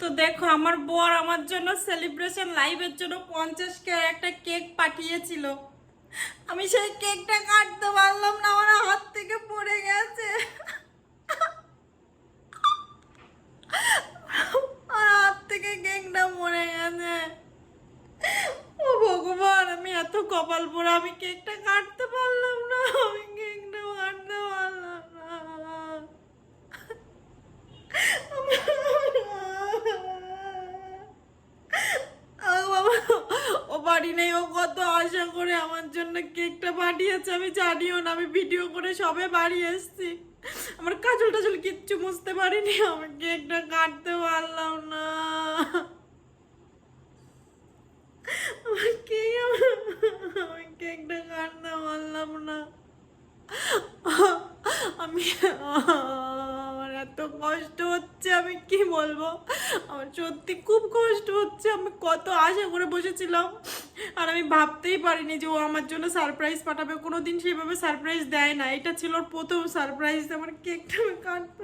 তো দেখো আমার বর আমার জন্য সেলিব্রেশন লাইভের জন্য 50K একটা কেক পাঠিয়েছিল। আমি সেই কেকটা কাটতে পারলাম না, আমার হাত থেকে পড়ে গেছে। আমার হাত থেকে কেকটা পড়ে গেছে। ও ভগবান, আমি এত কপাল পোড়া, আমি কেকটা কাটতে পারলাম না, আমি কেকটা কাটতে পারলাম না। বাবা, ও বাড়ি নেই, ও কত আশা করে আমার জন্য কেকটা পাঠিয়েছে আমি জানিও না। আমি ভিডিও করে সবে বাড়ি এসেছি, আমার কাজল টাজল কিচ্ছু বুঝতে পারিনি, আমি কেকটা কাটতে পারলাম না। আমি কেকটা কাটতে পারলাম না। আমি আমার এত কষ্ট হচ্ছে, আমি কি বলবো, আমার সত্যি খুব কষ্ট হচ্ছে। আমি কত আশা করে বসেছিলাম, আর আমি ভাবতেই পারিনি যে ও আমার জন্য সারপ্রাইজ পাঠাবে। কোনোদিন সেভাবে সারপ্রাইজ দেয় না, এটা ছিল ওর প্রথম সারপ্রাইজ। আমার কেকটা আমি কাটতে